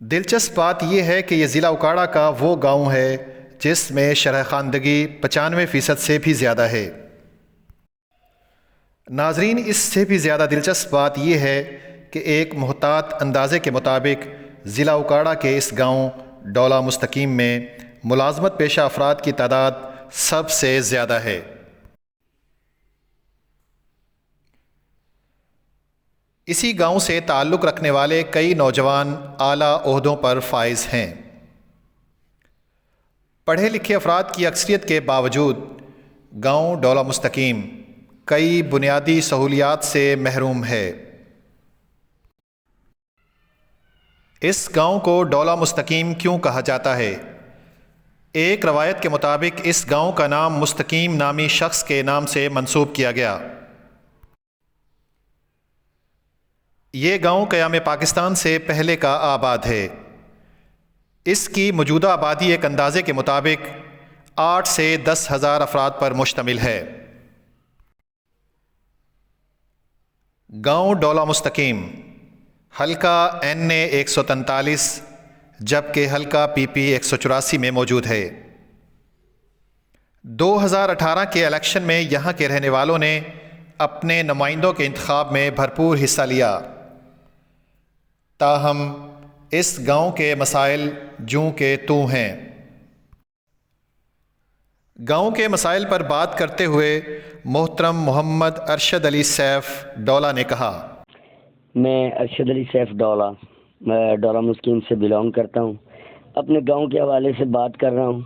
دلچسپ بات یہ ہے کہ یہ ضلع اکاڑا کا وہ گاؤں ہے جس میں شرح خواندگی 95% سے بھی زیادہ ہے۔ ناظرین، اس سے بھی زیادہ دلچسپ بات یہ ہے کہ ایک محتاط اندازے کے مطابق ضلع اکاڑا کے اس گاؤں ڈولا مستقیم میں ملازمت پیشہ افراد کی تعداد سب سے زیادہ ہے۔ اسی گاؤں سے تعلق رکھنے والے کئی نوجوان اعلیٰ عہدوں پر فائز ہیں۔ پڑھے لکھے افراد کی اکثریت کے باوجود گاؤں ڈولا مستقیم کئی بنیادی سہولیات سے محروم ہے۔ اس گاؤں کو ڈولا مستقیم کیوں کہا جاتا ہے؟ ایک روایت کے مطابق اس گاؤں کا نام مستقیم نامی شخص کے نام سے منسوب کیا گیا۔ یہ گاؤں قیام پاکستان سے پہلے کا آباد ہے۔ اس کی موجودہ آبادی ایک اندازے کے مطابق 8 سے 10 ہزار افراد پر مشتمل ہے۔ گاؤں ڈولا مستقیم حلقہ NA 143 جبکہ حلقہ PP 184 میں موجود ہے۔ 2018 کے الیکشن میں یہاں کے رہنے والوں نے اپنے نمائندوں کے انتخاب میں بھرپور حصہ لیا، تاہم اس گاؤں کے مسائل جوں کے توں ہیں۔ گاؤں کے مسائل پر بات کرتے ہوئے محترم محمد ارشد علی سیف ڈولا نے کہا، میں ارشد علی سیف ڈولا مسکین سے بلانگ کرتا ہوں۔ اپنے گاؤں کے حوالے سے بات کر رہا ہوں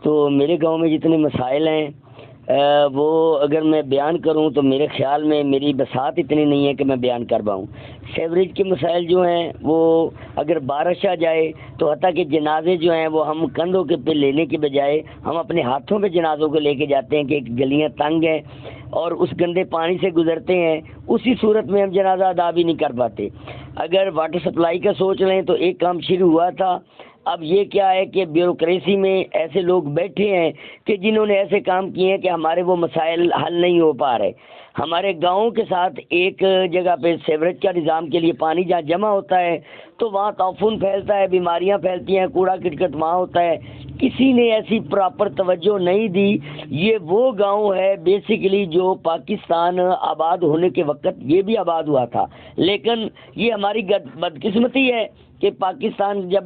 تو میرے گاؤں میں جتنے مسائل ہیں وہ اگر میں بیان کروں تو میرے خیال میں میری بساط اتنی نہیں ہے کہ میں بیان کر پاؤں۔ سیوریج کے مسائل جو ہیں وہ اگر بارش آ جائے تو حتیٰ کہ جنازے جو ہیں وہ ہم کندھوں کے پہ لینے کے بجائے ہم اپنے ہاتھوں پہ جنازوں کو لے کے جاتے ہیں کہ گلیاں تنگ ہیں اور اس گندے پانی سے گزرتے ہیں، اسی صورت میں ہم جنازہ ادا بھی نہیں کر پاتے۔ اگر واٹر سپلائی کا سوچ لیں تو ایک کام شروع ہوا تھا، اب یہ کیا ہے کہ بیوروکریسی میں ایسے لوگ بیٹھے ہیں کہ جنہوں نے ایسے کام کیے ہیں کہ ہمارے وہ مسائل حل نہیں ہو پا رہے۔ ہمارے گاؤں کے ساتھ ایک جگہ پہ سیوریج کا نظام کے لیے پانی جہاں جمع ہوتا ہے تو وہاں تعفن پھیلتا ہے، بیماریاں پھیلتی ہیں، کوڑا کرکٹ وہاں ہوتا ہے، کسی نے ایسی پراپر توجہ نہیں دی۔ یہ وہ گاؤں ہے بیسیکلی جو پاکستان آباد ہونے کے وقت یہ بھی آباد ہوا تھا، لیکن یہ ہماری بدقسمتی ہے کہ پاکستان جب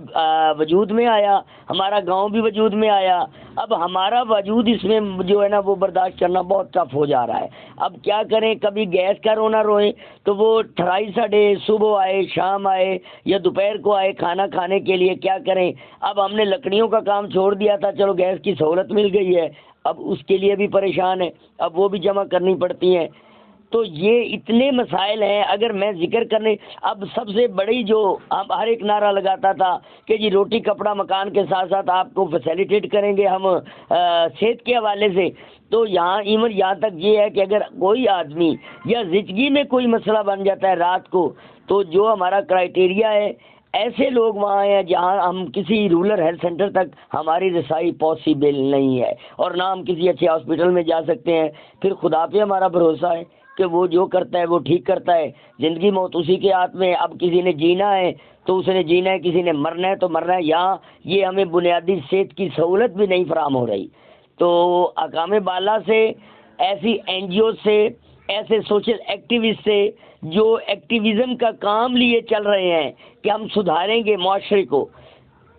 وجود میں آیا ہمارا گاؤں بھی وجود میں آیا، اب ہمارا وجود اس میں جو ہے نا وہ برداشت کرنا بہت ٹف ہو جا رہا ہے۔ اب کیا کریں، کبھی گیس کا رونا روئیں تو وہ 2:30 صبح آئے، شام آئے یا دوپہر کو آئے کھانا کھانے کے لیے، کیا کریں۔ اب ہم نے لکڑیوں کا کام چھوڑ دیا تھا، چلو گیس کی سہولت مل گئی ہے، اب اس کے لیے بھی پریشان ہے، اب وہ بھی جمع کرنی پڑتی ہیں۔ تو یہ اتنے مسائل ہیں، اگر میں ذکر کرنے، اب سب سے بڑی جو اب ہر ایک نعرہ لگاتا تھا کہ جی روٹی کپڑا مکان کے ساتھ ساتھ آپ کو فیسیلیٹیٹ کریں گے ہم صحت کے حوالے سے، تو یہاں ایون یہاں تک یہ ہے کہ اگر کوئی آدمی یا زچگی میں کوئی مسئلہ بن جاتا ہے رات کو، تو جو ہمارا کرائیٹیریا ہے ایسے لوگ وہاں ہیں جہاں ہم کسی رورل ہیلتھ سینٹر تک ہماری رسائی پاسبل نہیں ہے، اور نہ ہم کسی اچھے ہاسپٹل میں جا سکتے ہیں۔ پھر خدا پہ ہمارا بھروسہ ہے کہ وہ جو کرتا ہے وہ ٹھیک کرتا ہے، زندگی موت اسی کے ہاتھ میں۔ اب کسی نے جینا ہے تو اس نے جینا ہے، کسی نے مرنا ہے تو مرنا ہے۔ یہاں یہ ہمیں بنیادی صحت کی سہولت بھی نہیں فراہم ہو رہی، تو اقام بالا سے، ایسی NGO سے، ایسے سوشل ایکٹیوسٹ سے جو ایکٹیویزم کا کام لیے چل رہے ہیں کہ ہم سدھاریں گے معاشرے کو،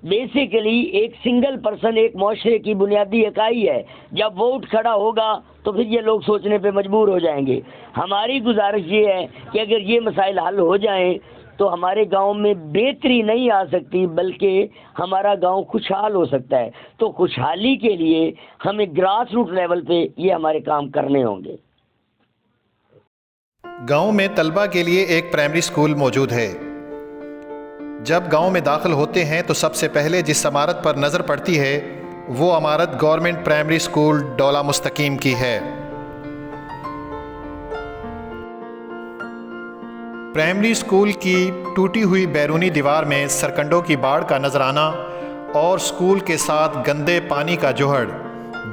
بیسیکلی ایک سنگل پرسن ایک معاشرے کی بنیادی اکائی ہے، جب وہ اٹھ کھڑا ہوگا تو پھر یہ لوگ سوچنے پہ مجبور ہو جائیں گے۔ ہماری گزارش یہ ہے کہ اگر یہ مسائل حل ہو جائیں تو ہمارے گاؤں میں بہتری نہیں آ سکتی بلکہ ہمارا گاؤں خوشحال ہو سکتا ہے۔ تو خوشحالی کے لیے ہمیں گراس روٹ لیول پہ یہ ہمارے کام کرنے ہوں گے۔ گاؤں میں طلبہ کے لیے ایک پرائمری اسکول موجود ہے۔ جب گاؤں میں داخل ہوتے ہیں تو سب سے پہلے جس عمارت پر نظر پڑتی ہے وہ عمارت گورنمنٹ پرائمری اسکول ڈولا مستقیم کی ہے۔ پرائمری اسکول کی ٹوٹی ہوئی بیرونی دیوار میں سرکنڈوں کی باڑ کا نذرانہ اور اسکول کے ساتھ گندے پانی کا جوہڑ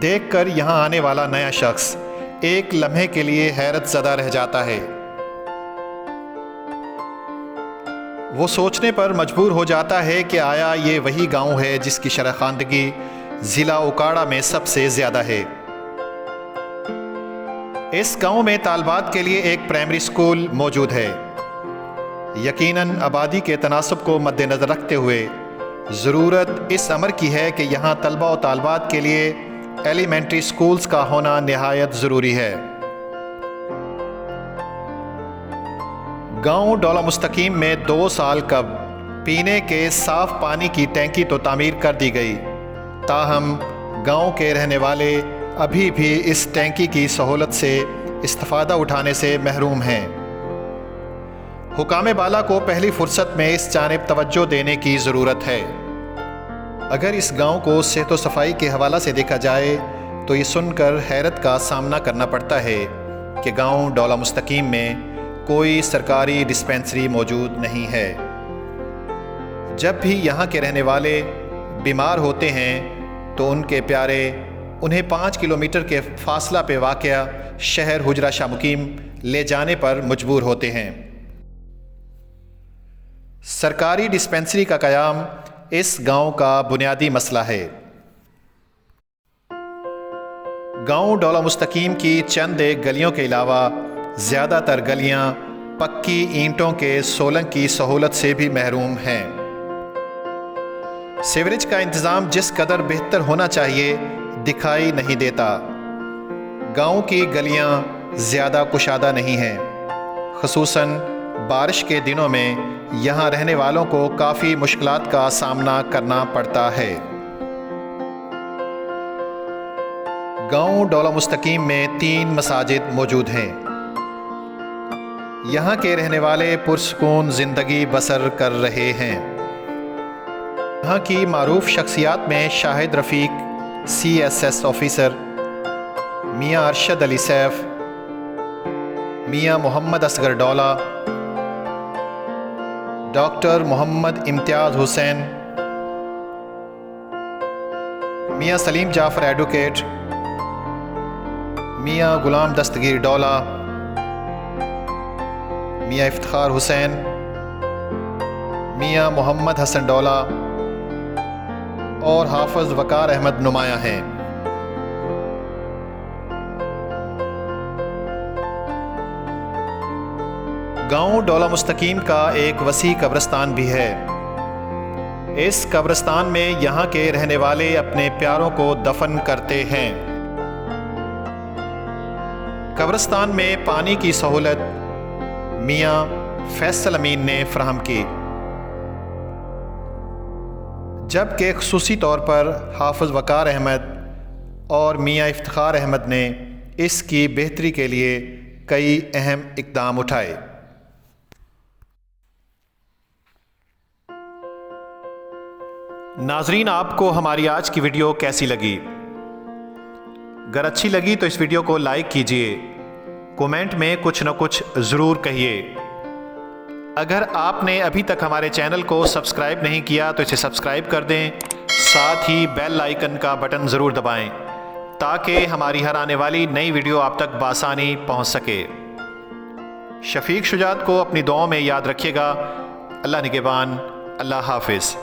دیکھ کر یہاں آنے والا نیا شخص ایک لمحے کے لیے حیرت زدہ رہ جاتا ہے۔ وہ سوچنے پر مجبور ہو جاتا ہے کہ آیا یہ وہی گاؤں ہے جس کی شرح خواندگی ضلع اوکاڑا میں سب سے زیادہ ہے۔ اس گاؤں میں طالبات کے لیے ایک پرائمری اسکول موجود ہے۔ یقیناً آبادی کے تناسب کو مد نظر رکھتے ہوئے ضرورت اس امر کی ہے کہ یہاں طلبہ و طالبات کے لیے ایلیمنٹری اسکولز کا ہونا نہایت ضروری ہے۔ گاؤں ڈولا مستقیم میں 2 سال قبل پینے کے صاف پانی کی ٹینکی تو تعمیر کر دی گئی، تاہم گاؤں کے رہنے والے ابھی بھی اس ٹینکی کی سہولت سے استفادہ اٹھانے سے محروم ہیں۔ حکام بالا کو پہلی فرصت میں اس جانب توجہ دینے کی ضرورت ہے۔ اگر اس گاؤں کو صحت و صفائی کے حوالہ سے دیکھا جائے تو یہ سن کر حیرت کا سامنا کرنا پڑتا ہے کہ گاؤں ڈولا مستقیم میں کوئی سرکاری ڈسپنسری موجود نہیں ہے۔ جب بھی یہاں کے رہنے والے بیمار ہوتے ہیں تو ان کے پیارے انہیں 5 کلومیٹر کے فاصلہ پہ واقع شہر حجرہ شاہ مقیم لے جانے پر مجبور ہوتے ہیں۔ سرکاری ڈسپنسری کا قیام اس گاؤں کا بنیادی مسئلہ ہے۔ گاؤں ڈولا مستقیم کی چند ایک گلیوں کے علاوہ زیادہ تر گلیاں پکی اینٹوں کے سولنگ کی سہولت سے بھی محروم ہیں۔ سیوریج کا انتظام جس قدر بہتر ہونا چاہیے دکھائی نہیں دیتا۔ گاؤں کی گلیاں زیادہ کشادہ نہیں ہیں، خصوصاً بارش کے دنوں میں یہاں رہنے والوں کو کافی مشکلات کا سامنا کرنا پڑتا ہے۔ گاؤں ڈولا مستقیم میں 3 مساجد موجود ہیں۔ یہاں کے رہنے والے پرسکون زندگی بسر کر رہے ہیں۔ یہاں کی معروف شخصیات میں شاہد رفیق CSS آفیسر، میاں ارشد علی سیف، میاں محمد اصغر ڈولا، ڈاکٹر محمد امتیاز حسین، میاں سلیم جعفر ایڈوکیٹ، میاں غلام دستگیر ڈولا، میاں افتخار حسین، میاں محمد حسن ڈولا اور حافظ وقار احمد نمایاں ہیں۔ گاؤں ڈولا مستقیم کا ایک وسیع قبرستان بھی ہے۔ اس قبرستان میں یہاں کے رہنے والے اپنے پیاروں کو دفن کرتے ہیں۔ قبرستان میں پانی کی سہولت میاں فیصل امین نے فراہم کی، جبکہ خصوصی طور پر حافظ وقار احمد اور میاں افتخار احمد نے اس کی بہتری کے لیے کئی اہم اقدام اٹھائے۔ ناظرین، آپ کو ہماری آج کی ویڈیو کیسی لگی؟ اگر اچھی لگی تو اس ویڈیو کو لائک کیجئے، کومنٹ میں کچھ نہ کچھ ضرور کہیے۔ اگر آپ نے ابھی تک ہمارے چینل کو سبسکرائب نہیں کیا تو اسے سبسکرائب کر دیں، ساتھ ہی بیل آئیکن کا بٹن ضرور دبائیں تاکہ ہماری ہر آنے والی نئی ویڈیو آپ تک بآسانی پہنچ سکے۔ شفیق شجاعت کو اپنی دعاؤں میں یاد رکھیے گا۔ اللہ نگہبان، اللہ حافظ۔